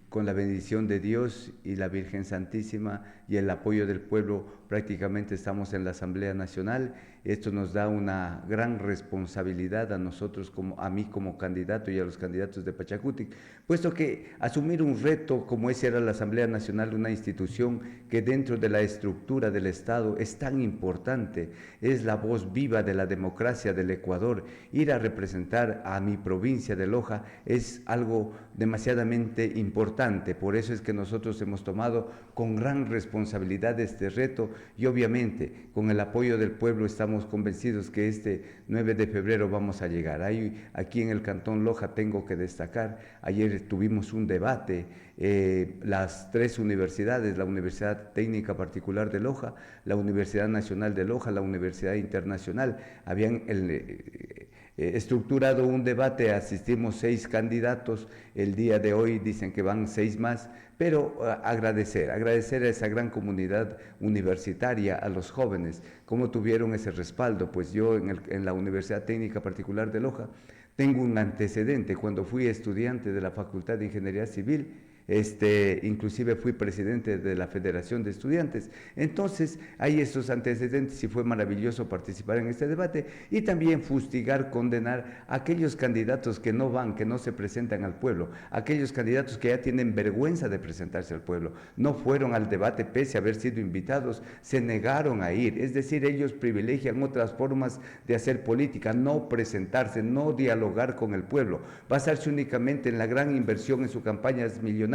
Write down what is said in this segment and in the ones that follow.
con la bendición de Dios y la Virgen Santísima y el apoyo del pueblo, prácticamente estamos en la Asamblea Nacional. Esto nos da una gran responsabilidad a nosotros, a mí como candidato y a los candidatos de Pachacutic, puesto que asumir un reto como ese era la Asamblea Nacional, una institución que dentro de la estructura del Estado es tan importante, es la voz viva de la democracia del Ecuador. Ir a representar a mi provincia de Loja es algo demasiadamente importante. Por eso es que nosotros hemos tomado con gran responsabilidad este reto y obviamente con el apoyo del pueblo estamos convencidos que este 9 de febrero vamos a llegar. Aquí en el Cantón Loja tengo que destacar, ayer tuvimos un debate, las tres universidades, la Universidad Técnica Particular de Loja, la Universidad Nacional de Loja, la Universidad Internacional, habían estructurado un debate, asistimos 6 candidatos, el día de hoy dicen que van 6 más, pero agradecer a esa gran comunidad universitaria, a los jóvenes, cómo tuvieron ese respaldo. Pues yo en la Universidad Técnica Particular de Loja tengo un antecedente. Cuando fui estudiante de la Facultad de Ingeniería Civil, inclusive fui presidente de la Federación de Estudiantes. Entonces hay estos antecedentes y fue maravilloso participar en este debate y también fustigar, condenar a aquellos candidatos que no van, que no se presentan al pueblo, aquellos candidatos que ya tienen vergüenza de presentarse al pueblo, no fueron al debate pese a haber sido invitados, se negaron a ir. Es decir, ellos privilegian otras formas de hacer política, no presentarse, no dialogar con el pueblo, basarse únicamente en la gran inversión en sus campañas millonarias,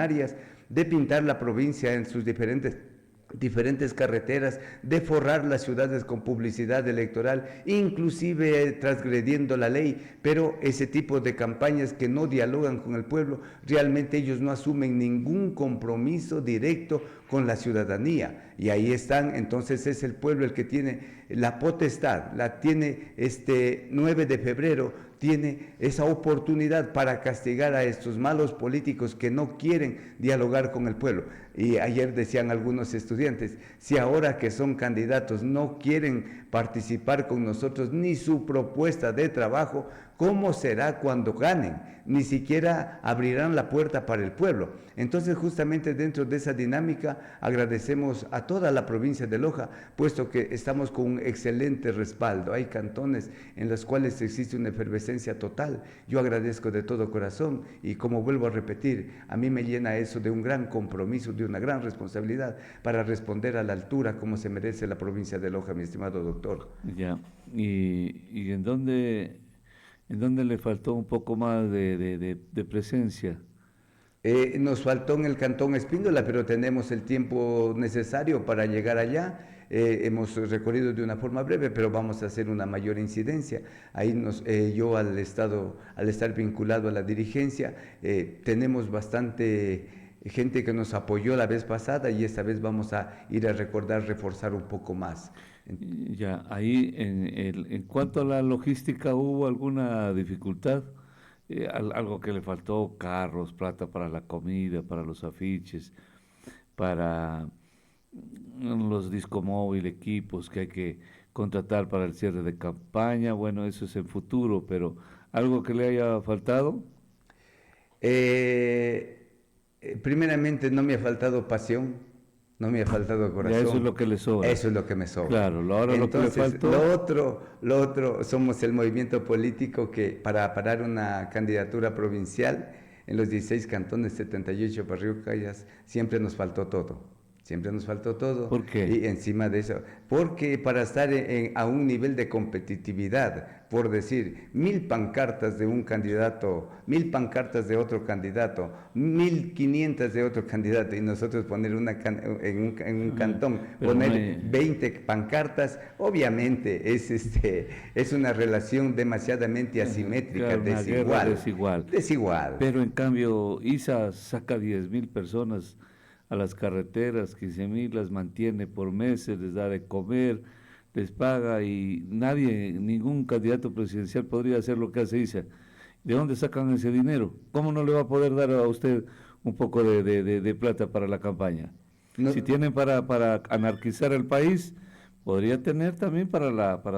de pintar la provincia en sus diferentes carreteras, de forrar las ciudades con publicidad electoral, inclusive transgrediendo la ley. Pero ese tipo de campañas que no dialogan con el pueblo, realmente ellos no asumen ningún compromiso directo con la ciudadanía. Y ahí están, entonces es el pueblo el que tiene la potestad, la tiene 9 de febrero, tiene esa oportunidad para castigar a estos malos políticos que no quieren dialogar con el pueblo. Y ayer decían algunos estudiantes, si ahora que son candidatos no quieren participar con nosotros ni su propuesta de trabajo, ¿cómo será cuando ganen? Ni siquiera abrirán la puerta para el pueblo. Entonces, justamente dentro de esa dinámica, agradecemos a toda la provincia de Loja, puesto que estamos con un excelente respaldo. Hay cantones en los cuales existe una efervescencia total. Yo agradezco de todo corazón y, como vuelvo a repetir, a mí me llena eso de un gran compromiso, de una gran responsabilidad para responder a la altura como se merece la provincia de Loja, mi estimado doctor. Ya, ¿y en dónde le faltó un poco más de presencia? Nos faltó en el Cantón Espíndola, pero tenemos el tiempo necesario para llegar allá. Hemos recorrido de una forma breve, pero vamos a hacer una mayor incidencia. Ahí yo al estar vinculado a la dirigencia, tenemos bastante gente que nos apoyó la vez pasada y esta vez vamos a ir a recordar, reforzar un poco más. Ya, ahí en cuanto a la logística, ¿hubo alguna dificultad? Algo que le faltó, carros, plata para la comida, para los afiches, para los discomóvil, equipos que hay que contratar para el cierre de campaña. Bueno, eso es en futuro, pero ¿algo que le haya faltado? Primeramente, no me ha faltado pasión, no me ha faltado Ya eso es corazón, lo que le sobra. eso es lo que me sobra. Claro, ahora lo que le Entonces, faltó, lo otro, somos el movimiento político que para parar una candidatura provincial en los 16 cantones, 78 parroquias, siempre nos faltó todo. Siempre nos faltó todo ¿por qué? y encima de eso, porque para estar a un nivel de competitividad, por decir, 1000 pancartas de un candidato, 1000 pancartas de otro candidato, 1500 de otro candidato y nosotros poner en un cantón, Pero no poner hay, 20 pancartas, obviamente es una relación demasiadamente asimétrica, claro, una guerra desigual. desigual. Pero en cambio, ISA saca 10.000 personas a las carreteras, 15.000 las mantiene por meses, les da de comer, les paga y nadie, ningún candidato presidencial podría hacer lo que hace ISA. ¿De dónde sacan ese dinero? ¿Cómo no le va a poder dar a usted un poco de plata para la campaña? Si No, tienen para anarquizar el país, podría tener también para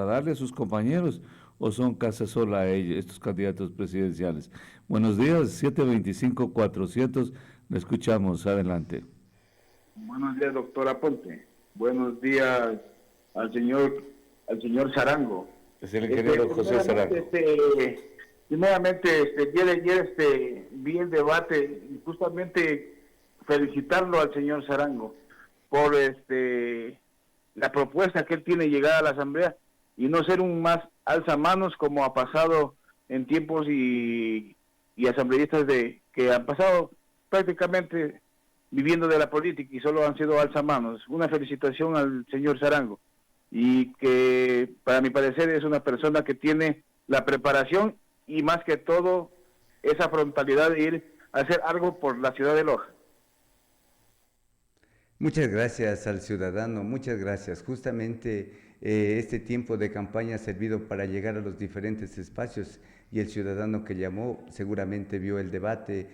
darle a sus compañeros o son casa sola ellos, estos candidatos presidenciales? Buenos días, 725-400, le escuchamos, adelante. Buenos días, doctora Ponte. Buenos días al señor Sarango. Es el ingeniero José Sarango. Primeramente, el día de ayer vi el debate y justamente felicitarlo al señor Sarango por la propuesta que él tiene llegada a la Asamblea y no ser un más alzamanos como ha pasado en tiempos y asambleístas que han pasado prácticamente viviendo de la política y solo han sido alzamanos. Una felicitación al señor Sarango y que para mi parecer es una persona que tiene la preparación y más que todo esa frontalidad de ir a hacer algo por la ciudad de Loja. Muchas gracias al ciudadano, muchas gracias. Justamente este tiempo de campaña ha servido para llegar a los diferentes espacios y el ciudadano que llamó seguramente vio el debate,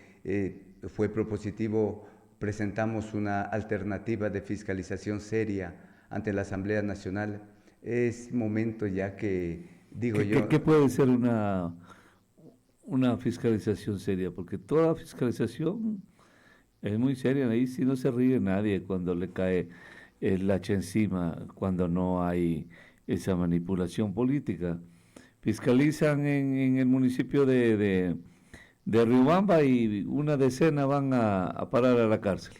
fue propositivo, presentamos una alternativa de fiscalización seria ante la Asamblea Nacional. Es momento ya que, digo yo... ¿Qué puede ser una fiscalización seria? Porque toda fiscalización es muy seria, ahí sí no se ríe nadie cuando le cae el hacha encima, cuando no hay esa manipulación política. Fiscalizan en el municipio de Riobamba y una decena van a parar a la cárcel.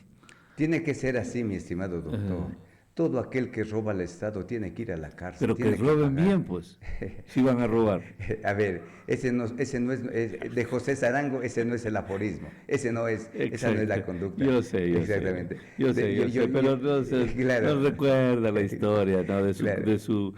Tiene que ser así, mi estimado doctor. Todo aquel que roba al Estado tiene que ir a la cárcel. Pero que roben bien, pues, si van a robar. A ver, ese no es de José Sarango, ese no es el aforismo, esa no es la conducta. Yo sé. Exactamente. Yo sé, pero no recuerda la historia, ¿no? de su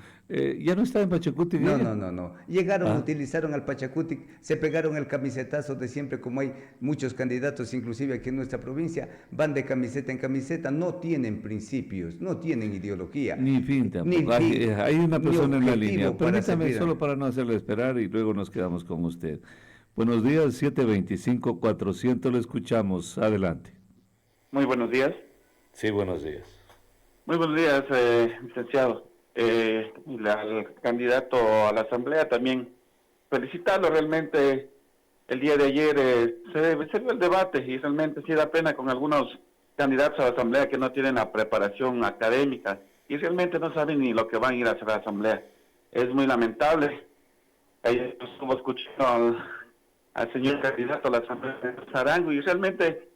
ya no está en Pachacuti. No. Llegaron, utilizaron al Pachacuti, se pegaron el camisetazo de siempre, como hay muchos candidatos, inclusive aquí en nuestra provincia, van de camiseta en camiseta, no tienen principios, no tienen ideología. Ni fin tampoco. Hay una persona en la línea. Permítame, solo para no hacerle esperar y luego nos quedamos con usted. Buenos días, 725-400, lo escuchamos. Adelante. Muy buenos días. Sí, buenos días. Muy buenos días, licenciado. Al candidato a la Asamblea también felicitarlo. Realmente el día de ayer se dio el debate y realmente sí da pena con algunos candidatos a la Asamblea que no tienen la preparación académica y realmente no saben ni lo que van a ir a hacer a la Asamblea. Es muy lamentable. Ayer estuvo escuchando al señor candidato a la Asamblea de Sarango y realmente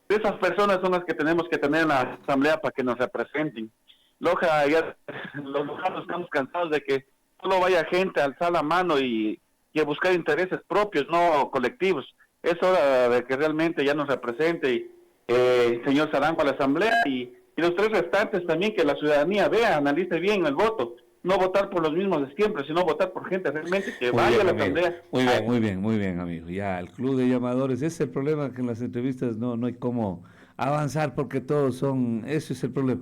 esas personas son las que tenemos que tener en la Asamblea para que nos representen. Loja, ya los lojanos estamos cansados de que solo vaya gente a alzar la mano y a buscar intereses propios, no colectivos. Es hora de que realmente ya nos represente el señor Sarango a la Asamblea y los tres restantes también, que la ciudadanía vea, analice bien el voto. No votar por los mismos de siempre, sino votar por gente realmente que vaya a la Asamblea. Muy bien, amigo. Ya, el club de llamadores, ese es el problema, que en las entrevistas no hay cómo avanzar porque todos son, ese es el problema.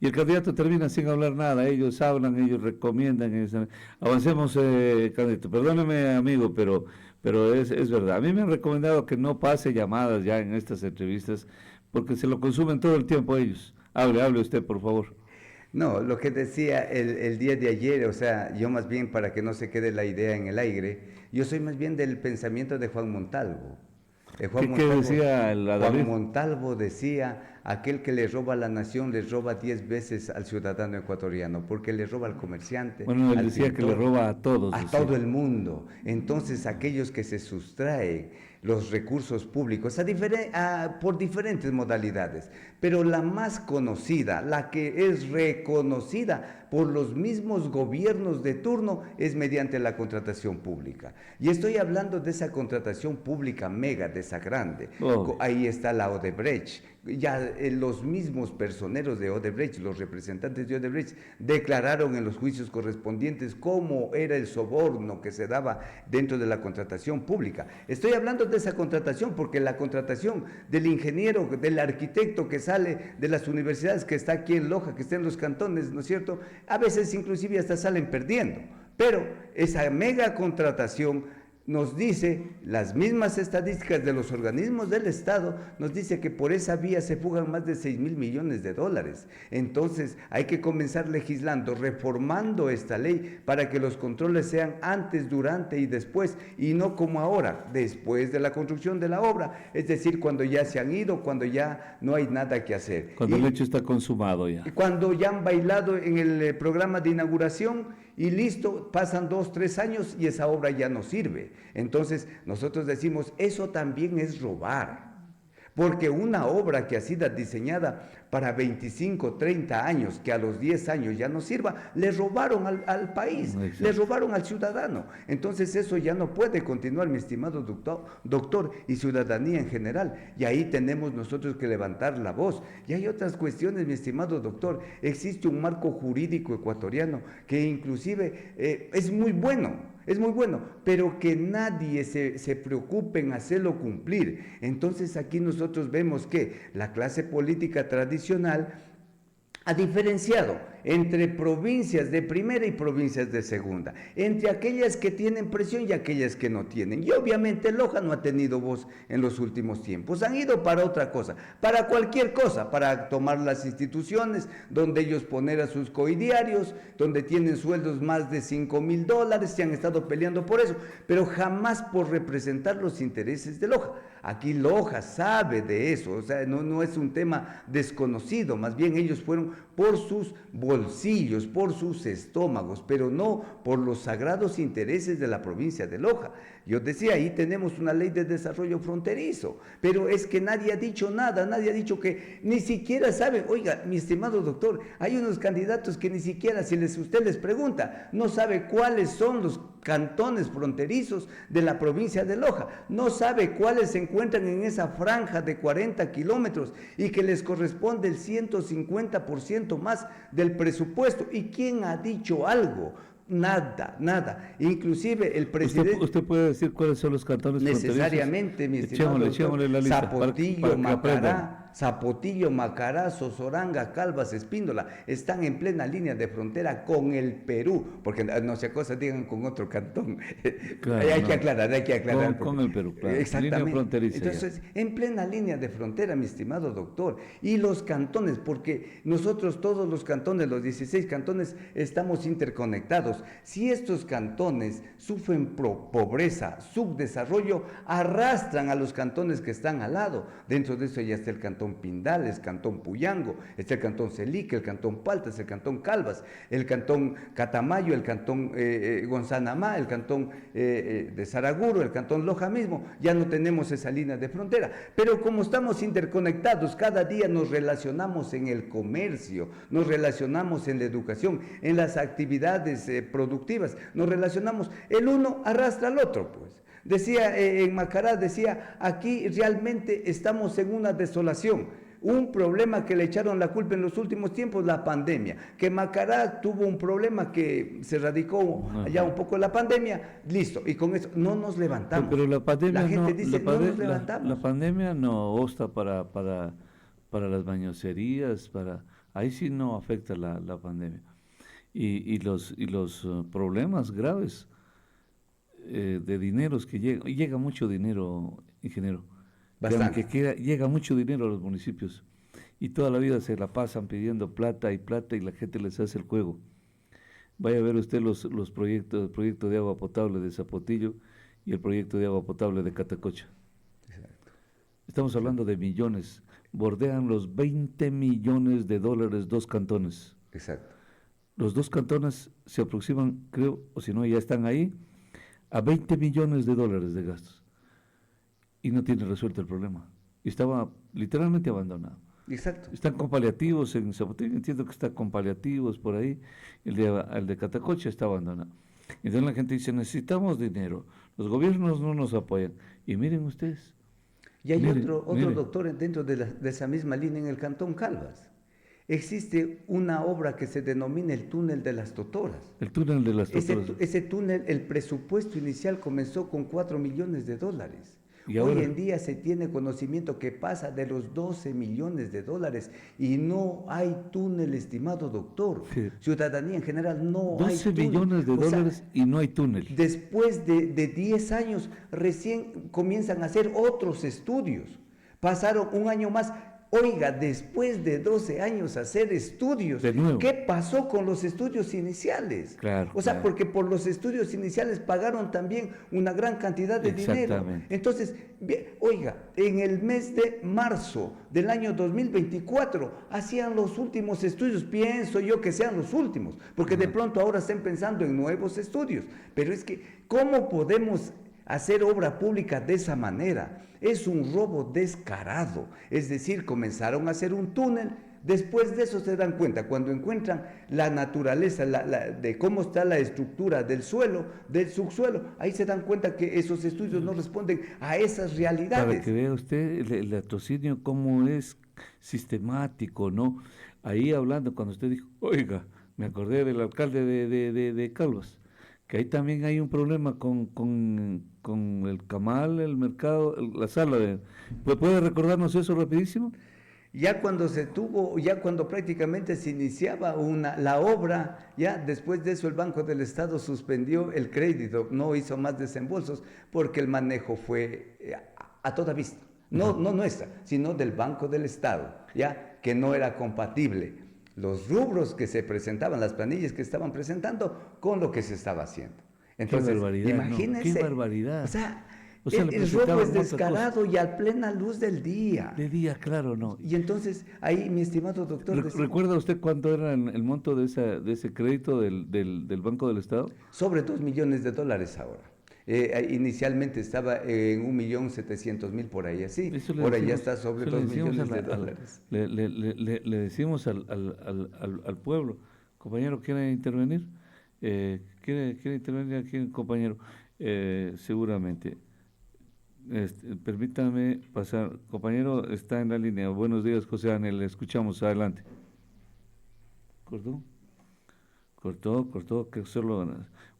Y el candidato termina sin hablar nada, ellos hablan, ellos recomiendan. Avancemos, candidato. Perdóneme, amigo, pero es verdad. A mí me han recomendado que no pase llamadas ya en estas entrevistas porque se lo consumen todo el tiempo ellos. Hable usted, por favor. No, lo que decía el día de ayer, o sea, yo más bien, para que no se quede la idea en el aire, yo soy más bien del pensamiento de Juan Montalvo. ¿Qué decía Juan Montalvo decía, aquel que le roba a la nación le roba 10 veces al ciudadano ecuatoriano, porque le roba al comerciante. Bueno, él decía pintor, que le roba a todos. A todo el mundo. Entonces, aquellos que se sustraen los recursos públicos por diferentes modalidades, pero la más conocida, la que es reconocida por los mismos gobiernos de turno, es mediante la contratación pública. Y estoy hablando de esa contratación pública mega, de esa grande. Ahí está la Odebrecht. Ya los mismos personeros de Odebrecht, los representantes de Odebrecht, declararon en los juicios correspondientes cómo era el soborno que se daba dentro de la contratación pública. Estoy hablando de esa contratación porque la contratación del ingeniero, del arquitecto que sale de las universidades, que está aquí en Loja, que está en los cantones, ¿no es cierto? A veces inclusive hasta salen perdiendo. Pero esa mega contratación nos dice, las mismas estadísticas de los organismos del Estado, nos dice que por esa vía se fugan más de 6.000 millones de dólares. Entonces hay que comenzar legislando, reformando esta ley para que los controles sean antes, durante y después, y no como ahora, después de la construcción de la obra, es decir, cuando ya se han ido, cuando ya no hay nada que hacer. Cuando el hecho está consumado ya. Cuando ya han bailado en el programa de inauguración y listo, pasan 2, 3 años y esa obra ya no sirve. Entonces nosotros decimos, eso también es robar. Porque una obra que ha sido diseñada para 25, 30 años, que a los 10 años ya no sirva, le robaron al país, exacto, le robaron al ciudadano. Entonces eso ya no puede continuar, mi estimado doctor y ciudadanía en general. Y ahí tenemos nosotros que levantar la voz. Y hay otras cuestiones, mi estimado doctor. Existe un marco jurídico ecuatoriano que inclusive es muy bueno, pero que nadie se preocupe en hacerlo cumplir. Entonces aquí nosotros vemos que la clase política tradicional ha diferenciado entre provincias de primera y provincias de segunda, entre aquellas que tienen presión y aquellas que no tienen. Y obviamente Loja no ha tenido voz en los últimos tiempos, han ido para otra cosa, para cualquier cosa, para tomar las instituciones, donde ellos poner a sus coidiarios, donde tienen sueldos más de $5,000, se han estado peleando por eso, pero jamás por representar los intereses de Loja. Aquí Loja sabe de eso, o sea, no es un tema desconocido, más bien ellos fueron por sus bolsillos, por sus estómagos, pero no por los sagrados intereses de la provincia de Loja. Yo decía, ahí tenemos una ley de desarrollo fronterizo, pero es que nadie ha dicho nada, nadie ha dicho que ni siquiera sabe. Oiga, mi estimado doctor, hay unos candidatos que ni siquiera, si usted les pregunta, no sabe cuáles son los cantones fronterizos de la provincia de Loja, no sabe cuáles se encuentran en esa franja de 40 kilómetros y que les corresponde el 150% más del presupuesto. ¿Y quién ha dicho algo? Nada. Inclusive el presidente... ¿Usted puede decir cuáles son los cantones necesariamente, mi estimado echémosle la lista Zapotillo, Zapotillo, Macará, Sozoranga, Calvas, Espíndola, están en plena línea de frontera con el Perú, porque no sea cosa, digan con otro cantón. Claro, hay que aclarar. Con el Perú, claro. Exactamente. Línea fronteriza. Entonces, en plena línea de frontera, mi estimado doctor, y los cantones, porque nosotros todos los cantones, los 16 cantones, estamos interconectados. Si estos cantones sufren pobreza, subdesarrollo, arrastran a los cantones que están al lado. Dentro de eso ya está el cantón Pindales, Cantón Puyango, está el Cantón Celique, el Cantón Paltas, el Cantón Calvas, el Cantón Catamayo, el Cantón Gonzanamá, el Cantón de Saraguro, el Cantón Loja mismo. Ya no tenemos esa línea de frontera, pero como estamos interconectados, cada día nos relacionamos en el comercio, nos relacionamos en la educación, en las actividades productivas, nos relacionamos, el uno arrastra al otro, pues. Decía en Macará, aquí realmente estamos en una desolación, un problema que le echaron la culpa en los últimos tiempos, la pandemia, que Macará tuvo un problema que se radicó allá un poco la pandemia, listo, y con eso no nos levantamos. Pero la pandemia la gente dice, no nos levantamos. La pandemia no obsta para las mañoserías, ahí sí no afecta la pandemia. Y los problemas graves de dineros que llega mucho dinero, ingeniero. Bastante. Llega mucho dinero a los municipios y toda la vida se la pasan pidiendo plata y la gente les hace el juego. Vaya a ver usted los proyectos, el proyecto de agua potable de Zapotillo y el proyecto de agua potable de Catacocha. Exacto. Estamos hablando de millones, bordean los $20 millones dos cantones. Exacto. Los dos cantones se aproximan, creo, o si no ya están ahí, a $20 millones de gastos. Y no tiene resuelto el problema. Estaba literalmente abandonado. Exacto. Están con paliativos en Zapotillo, entiendo que está con paliativos por ahí. El de Catacocha está abandonado. Entonces la gente dice, necesitamos dinero. Los gobiernos no nos apoyan. Y miren ustedes. Y hay otro doctor dentro de esa misma línea en el Cantón Calvas. Existe una obra que se denomina el túnel de las Totoras. El túnel de las Totoras. Ese túnel, el presupuesto inicial comenzó con $4 millones. ¿Y Hoy ahora? en día se tiene conocimiento que pasa de los 12 millones de dólares y no hay túnel, estimado doctor. Sí. Ciudadanía en general, no hay 12 túnel. millones de O sea, dólares y no hay túnel. después de 10 años, recién comienzan a hacer otros estudios. Pasaron un año más. Oiga, después de 12 años hacer estudios, De nuevo. ¿qué pasó con los estudios iniciales? Claro, O sea, claro. porque por los estudios iniciales pagaron también una gran cantidad de dinero. Exactamente. Entonces, oiga, en el mes de marzo del año 2024 hacían los últimos estudios, pienso yo que sean los últimos, porque de pronto ahora estén pensando en nuevos estudios. Pero es que, ¿cómo podemos hacer obra pública de esa manera? Es un robo descarado. Es decir, comenzaron a hacer un túnel, después de eso se dan cuenta, cuando encuentran la naturaleza de cómo está la estructura del suelo, del subsuelo, ahí se dan cuenta que esos estudios no responden a esas realidades. Para que vea usted el latrocinio cómo es sistemático, ¿no? Ahí hablando, cuando usted dijo, oiga, me acordé del alcalde de Calvas, que ahí también hay un problema con el camal, el mercado, la sala de... ¿Puede recordarnos eso rapidísimo? Ya cuando se tuvo, ya cuando prácticamente se iniciaba la obra, ya después de eso el Banco del Estado suspendió el crédito, no hizo más desembolsos porque el manejo fue a toda vista, no nuestra, sino del Banco del Estado, ya que no era compatible los rubros que se presentaban, las planillas que estaban presentando con lo que se estaba haciendo. Entonces, qué barbaridad, imagínense, qué barbaridad. o sea, Le el robo presentaban es cuántas descarado y a plena luz del día. De día, claro, ¿no? Y entonces, ahí, mi estimado doctor, ¿Recuerda usted cuánto era el monto de ese crédito del Banco del Estado? sobre 2 millones de dólares ahora. Inicialmente estaba en 1.700.000 por ahí, así. Ahora ya está sobre 2 millones de dólares. Le decimos al pueblo, compañero, ¿quiere intervenir? ¿Quiere intervenir aquí el compañero? Seguramente. Permítame pasar. Compañero, está en la línea. Buenos días, José Ángel, le escuchamos. Adelante. Cortó, que solo...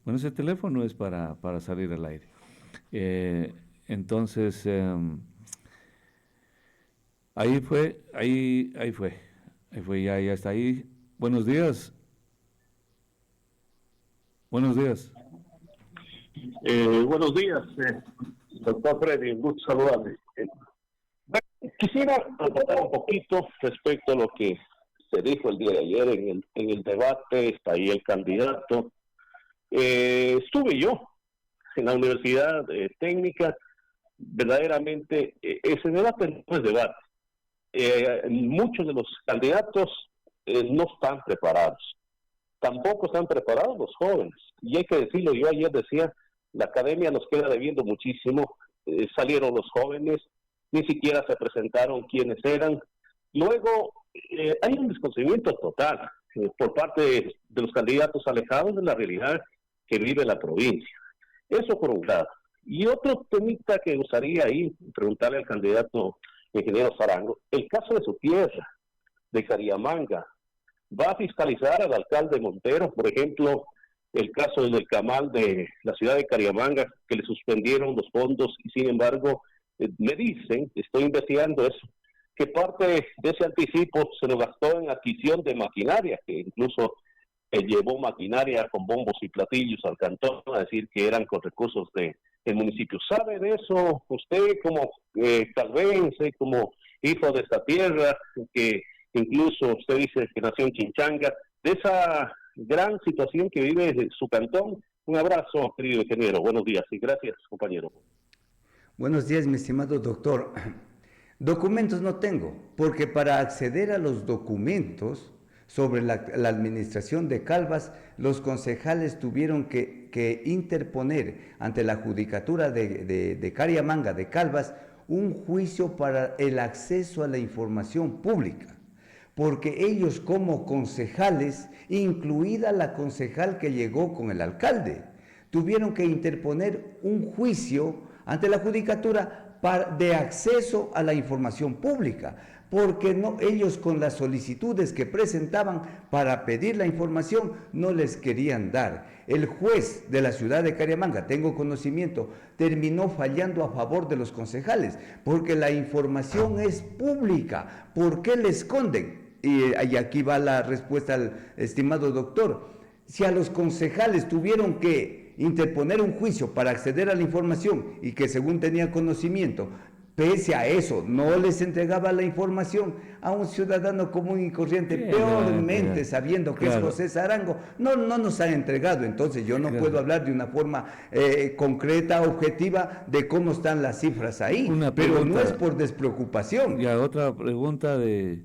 Bueno, ese teléfono es para salir al aire. Entonces, ahí fue, ya está ahí. Buenos días. Buenos días, doctor Freddy, un gusto saludarle. Quisiera tratar un poquito respecto a lo que se dijo el día de ayer en el debate. Está ahí el candidato. Estuve yo en la Universidad Técnica. Verdaderamente, ese debate no es debate. Muchos de los candidatos no están preparados. Tampoco están preparados los jóvenes. Y hay que decirlo, yo ayer decía, la academia nos queda debiendo muchísimo. Salieron los jóvenes, ni siquiera se presentaron quiénes eran. Luego, hay un desconocimiento total por parte de los candidatos alejados de la realidad que vive la provincia. Eso por un lado. Y otro temita que gustaría ahí preguntarle al candidato ingeniero Zarango, el caso de su tierra, de Cariamanga. ¿Va a fiscalizar al alcalde Montero, por ejemplo, el caso del camal de la ciudad de Cariamanga, que le suspendieron los fondos y sin embargo me dicen, estoy investigando eso, que parte de ese anticipo se lo gastó en adquisición de maquinaria, que incluso llevó maquinaria con bombos y platillos al cantón a decir que eran con recursos del municipio? ¿Sabe de eso usted como calvense, como hijo de esta tierra, que incluso usted dice que nació en Chinchanga, de esa gran situación que vive su cantón? Un abrazo, querido ingeniero. Buenos días y gracias, compañero. Buenos días, mi estimado doctor. Documentos no tengo, porque para acceder a los documentos sobre la administración de Calvas, los concejales tuvieron que interponer ante la judicatura de Cariamanga, de Calvas, un juicio para el acceso a la información pública, porque ellos como concejales, incluida la concejal que llegó con el alcalde, tuvieron que interponer un juicio ante la judicatura de acceso a la información pública, porque no, ellos con las solicitudes que presentaban para pedir la información no les querían dar. El juez de la ciudad de Cariamanga, tengo conocimiento, terminó fallando a favor de los concejales, porque la información es pública. ¿Por qué le esconden? Y aquí va la respuesta al estimado doctor. Si a los concejales tuvieron que interponer un juicio para acceder a la información y que según tenía conocimiento, pese a eso no les entregaba la información a un ciudadano común y corriente, peormente sabiendo que es José Sarango, no nos han entregado. Entonces yo no puedo hablar de una forma concreta, objetiva, de cómo están las cifras ahí, pero no es por despreocupación. Ya, otra pregunta de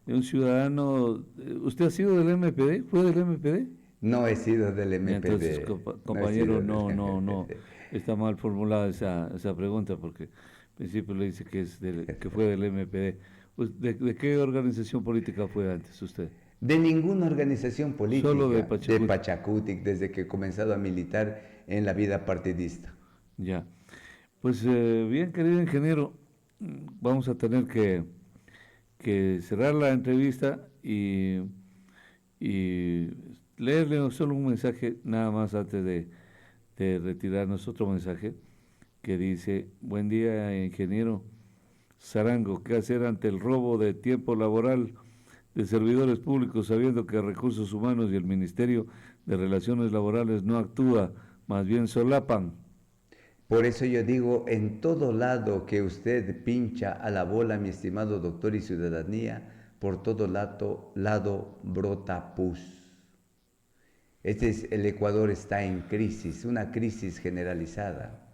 un ciudadano. ¿Usted ha sido del MPD? ¿Fue del MPD? No he sido del MPD. Entonces, compañero, no, está mal formulada esa pregunta, porque al principio le dice que fue del MPD. ¿De qué organización política fue antes usted? De ninguna organización política. Solo de Pachacutic, desde que he comenzado a militar en la vida partidista. Ya. Pues bien, querido ingeniero, vamos a tener que cerrar la entrevista y leerle solo un mensaje nada más antes de retirarnos, otro mensaje que dice: buen día, ingeniero Sarango, ¿qué hacer ante el robo de tiempo laboral de servidores públicos, sabiendo que Recursos Humanos y el Ministerio de Relaciones Laborales no actúa, más bien solapan? Por eso yo digo, en todo lado que usted pincha a la bola, mi estimado doctor y ciudadanía, por todo lado brota pus. El Ecuador está en crisis, una crisis generalizada,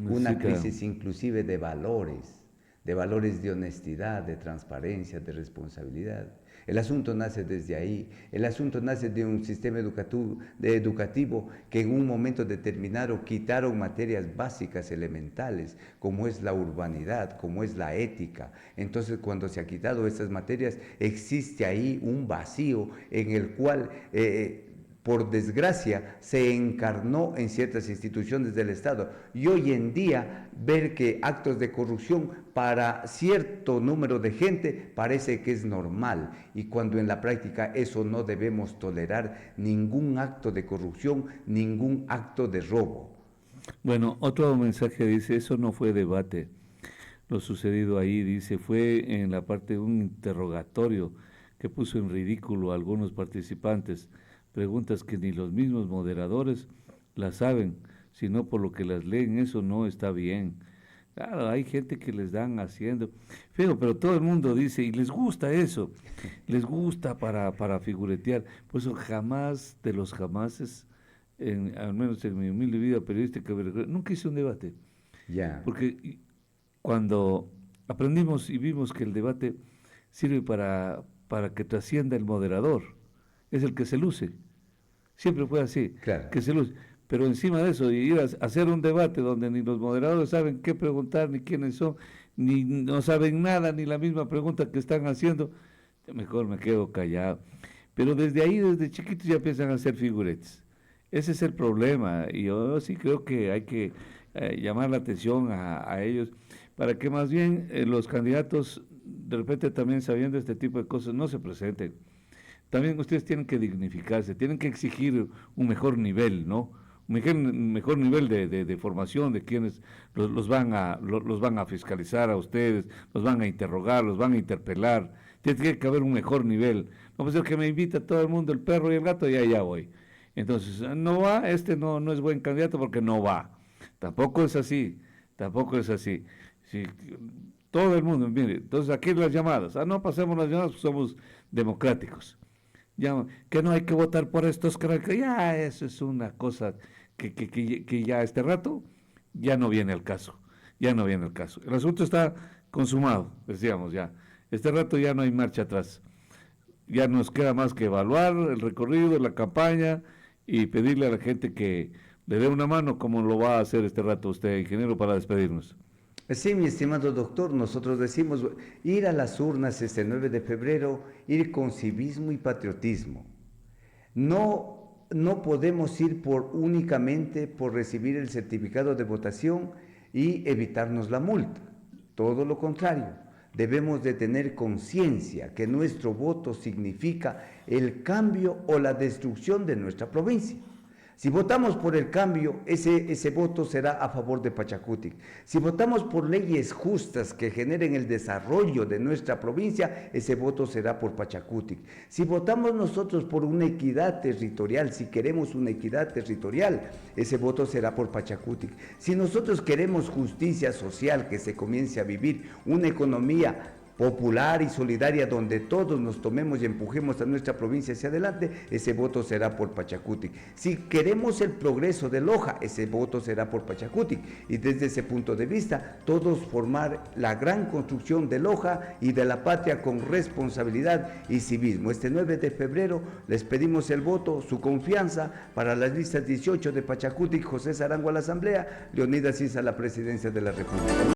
una crisis inclusive de valores de honestidad, de transparencia, de responsabilidad. El asunto nace desde ahí, el asunto nace de un sistema educativo que en un momento determinado quitaron materias básicas elementales, como es la urbanidad, como es la ética. Entonces, cuando se ha quitado estas materias, existe ahí un vacío en el cual por desgracia, se encarnó en ciertas instituciones del Estado. Y hoy en día, ver que actos de corrupción para cierto número de gente parece que es normal. Y cuando en la práctica eso no debemos tolerar ningún acto de corrupción, ningún acto de robo. Bueno, otro mensaje dice: eso no fue debate. Lo sucedido ahí, dice, fue en la parte de un interrogatorio que puso en ridículo a algunos participantes. Preguntas que ni los mismos moderadores las saben, sino por lo que las leen. Eso no está bien. Claro, hay gente que les dan haciendo feo, pero todo el mundo dice, y les gusta eso, les gusta para figuretear. Por eso jamás de los jamases, al menos en mi humilde vida periodística, nunca hice un debate. Porque cuando aprendimos y vimos que el debate sirve para que trascienda el moderador, es el que se luce. Siempre fue así, claro, que se luce. Pero encima de eso, ir a hacer un debate donde ni los moderadores saben qué preguntar, ni quiénes son, ni no saben nada, ni la misma pregunta que están haciendo, mejor me quedo callado. Pero desde ahí, desde chiquitos ya empiezan a hacer figuretes. Ese es el problema, y yo sí creo que hay que llamar la atención a ellos, para que más bien los candidatos, de repente también sabiendo este tipo de cosas, no se presenten. También ustedes tienen que dignificarse, tienen que exigir un mejor nivel, ¿no? Un mejor nivel de formación de quienes los van a fiscalizar a ustedes, los van a interrogar, los van a interpelar. Tiene que haber un mejor nivel. No puede ser que me invita todo el mundo, el perro y el gato, y allá voy. Entonces, no va, no es buen candidato porque no va. Tampoco es así. Sí, todo el mundo, mire, entonces aquí las llamadas. No pasemos las llamadas, pues somos democráticos. Ya, que no hay que votar por estos, que ya eso es una cosa que ya este rato ya no viene al caso, El asunto está consumado, decíamos ya. Este rato ya no hay marcha atrás. Ya nos queda más que evaluar el recorrido, la campaña y pedirle a la gente que le dé una mano, como lo va a hacer este rato usted, ingeniero, para despedirnos. Sí, mi estimado doctor, nosotros decimos ir a las urnas este 9 de febrero, ir con civismo y patriotismo. No podemos ir únicamente por recibir el certificado de votación y evitarnos la multa. todo lo contrario. Debemos de tener conciencia que nuestro voto significa el cambio o la destrucción de nuestra provincia. Si votamos por el cambio, ese voto será a favor de Pachacutic. Si votamos por leyes justas que generen el desarrollo de nuestra provincia, ese voto será por Pachacutic. Si votamos nosotros por una equidad territorial, si queremos una equidad territorial, ese voto será por Pachacutic. Si nosotros queremos justicia social, que se comience a vivir una economía popular y solidaria donde todos nos tomemos y empujemos a nuestra provincia hacia adelante, ese voto será por Pachacutic. Si queremos el progreso de Loja, ese voto será por Pachacutic. Y desde ese punto de vista, todos formar la gran construcción de Loja y de la patria con responsabilidad y civismo. Este 9 de febrero les pedimos el voto, su confianza para las listas 18 de Pachacutic, José Sarango a la Asamblea, Leonidas Issa a la Presidencia de la República.